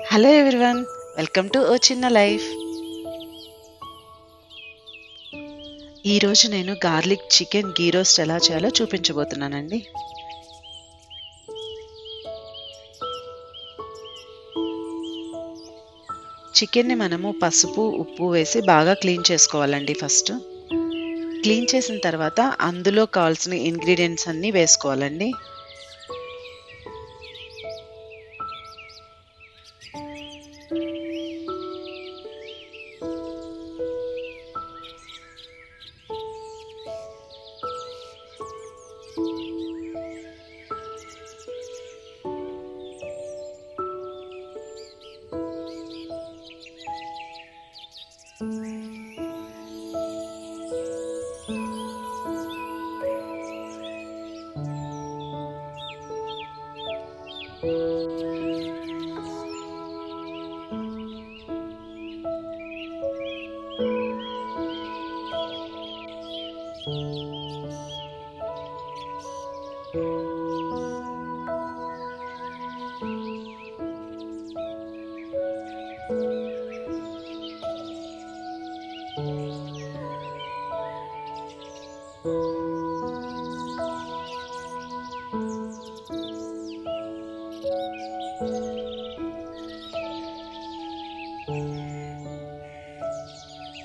Hello everyone, welcome to ఓ చిన్న life. ఈరోజు నేను గార్లిక్ చికెన్ గీ రోస్ట్ ఎలా చేయాలో చూపించబోతున్నానండి. చికెన్ని మనము పసుపు, ఉప్పు వేసి బాగా క్లీన్ చేసుకోవాలండి. ఫస్ట్ క్లీన్ చేసిన తర్వాత అందులో కావాల్సిన ఇంగ్రీడియంట్స్ అన్నీ వేసుకోవాలండి.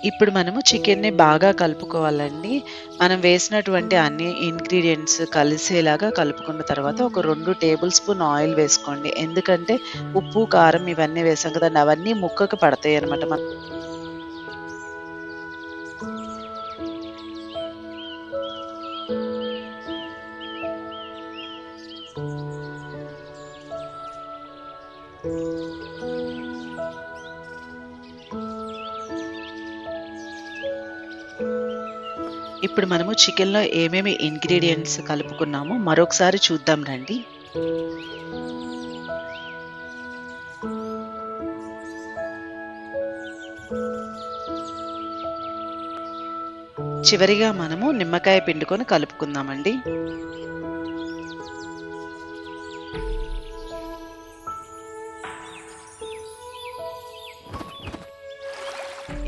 ఇప్పుడు మనము చికెన్ని బాగా కలుపుకోవాలండి. మనం వేసినటువంటి అన్ని ఇంగ్రీడియెంట్స్ కలిసేలాగా కలుపుకున్న తర్వాత ఒక 2 టేబుల్ స్పూన్ ఆయిల్ వేసుకోండి. ఎందుకంటే ఉప్పు, కారం ఇవన్నీ వేసాం కదండీ! అవన్నీ ముక్కకు పడతాయన్నమాట. ఇప్పుడు మనము చికెన్‌లో ఏమేమి ఇంగ్రీడియెంట్స్ కలుపుకున్నామో మరొకసారి చూద్దాం రండి. చివరిగా మనము నిమ్మకాయ పిండుకొని కలుపుకుందామండి.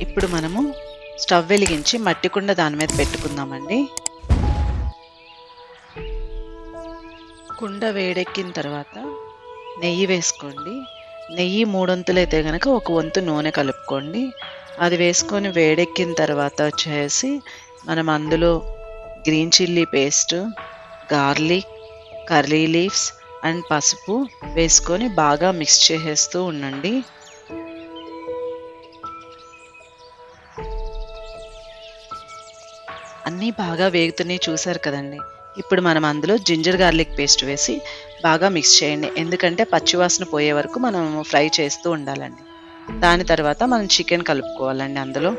ఇప్పుడు మనము స్టవ్ వెలిగించి మట్టి కుండ దాని మీద పెట్టుకుందామండి. కుండ వేడెక్కిన తర్వాత నెయ్యి వేసుకోండి. నెయ్యి 3 వంతులైతే గనక ఒక వంతు నూనె కలుపుకోండి. అది వేసుకొని వేడెక్కిన తర్వాత వచ్చేసి మనం అందులో green chilli paste, garlic, curry leaves and పసుపు వేసుకొని బాగా మిక్స్ చేసేస్తూ ఉండండి. అన్నీ బాగా వేగుతున్నాయి చూసారు కదండీ! ఇప్పుడు మనం అందులో జింజర్ గార్లిక్ పేస్ట్ వేసి బాగా మిక్స్ చేయండి. ఎందుకంటే పచ్చివాసన పోయే వరకు మనం ఫ్రై చేస్తూ ఉండాలండి. దాని తర్వాత మనం చికెన్ కలుపుకోవాలండి అందులో.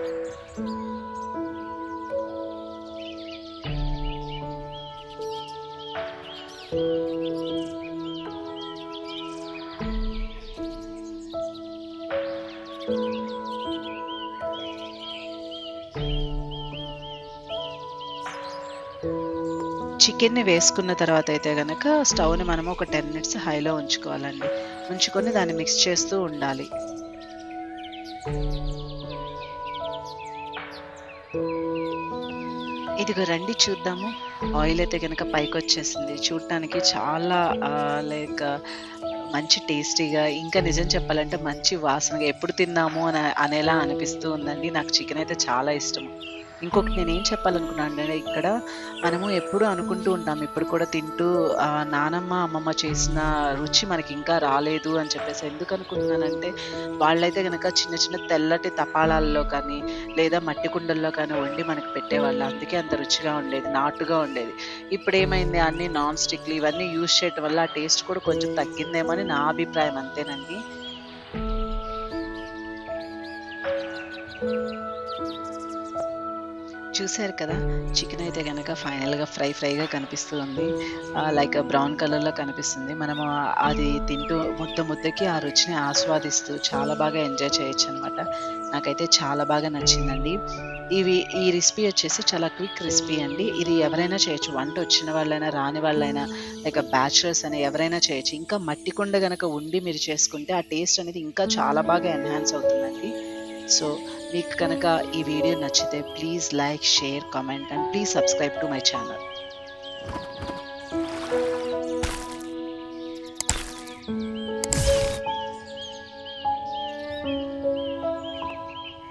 చికెన్‌ని వేసుకున్న తర్వాత అయితే గనక స్టవ్‌ని మనము ఒక 10 మినిట్స్ హైలో ఉంచుకోవాలండి. ఉంచుకొని దాన్ని మిక్స్ చేస్తూ ఉండాలి. ఇదిగో రండి చూద్దాము. ఆయిల్ అయితే గనక పైకొచ్చేసింది. చూడటానికి చాలా మంచి టేస్టీగా, ఇంకా నిజం చెప్పాలంటే మంచి వాసనగా ఎప్పుడు తిందాము అనేలా అనిపిస్తూ ఉందండి. నాకు చికెన్ అయితే చాలా ఇష్టము. ఇంకొకటి నేనేం చెప్పాలనుకున్నానంటే ఇక్కడ మనము ఎప్పుడూ అనుకుంటూ ఉంటాం. ఇప్పుడు కూడా తింటూ నానమ్మ, అమ్మమ్మ చేసిన రుచి మనకింకా రాలేదు అని చెప్పేసి. ఎందుకు అనుకుంటున్నానంటే వాళ్ళైతే గనక చిన్న చిన్న తెల్లటి తపాలాల్లో కానీ, లేదా మట్టి కుండల్లో కానీ వండి మనకు పెట్టేవాళ్ళు. అందుకే అంత రుచిగా ఉండేది. నాటుగా ఉండేది. ఇప్పుడేమైంది అన్నీ నాన్ స్టిక్‌లు ఇవన్నీ యూజ్ చేయటం వల్ల ఆ టేస్ట్ కూడా కొంచెం తగ్గిందేమో అని నా అభిప్రాయం అంతేనండి. చూసారు కదా! చికెన్ అయితే గనక ఫైనల్‌గా ఫ్రైగా కనిపిస్తూ ఉంది. లైక్ బ్రౌన్ కలర్‌లో కనిపిస్తుంది. మనము అది తింటూ ముద్దకి ఆ రుచిని ఆస్వాదిస్తూ చాలా బాగా ఎంజాయ్ చేయొచ్చనమాట. నాకైతే చాలా బాగా నచ్చిందండి. ఈ రెసిపీ వచ్చేసి చాలా క్విక్ రెసిపీ అండి. ఇది ఎవరైనా చేయొచ్చు. వంట వచ్చిన వాళ్ళైనా, రాని వాళ్ళైనా, లైక్ బ్యాచిలర్స్ అయినా ఎవరైనా చేయొచ్చు. ఇంకా మట్టి కుండ గనక ఉండి మీరు చేసుకుంటే ఆ టేస్ట్ అనేది ఇంకా చాలా బాగా ఎన్హాన్స్ అవుతుందండి. సో, మీకు కనుక ఈ వీడియో నచ్చితే please like, share, comment and please subscribe to my channel.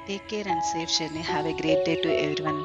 Take care and safe journey. Have a great day to everyone.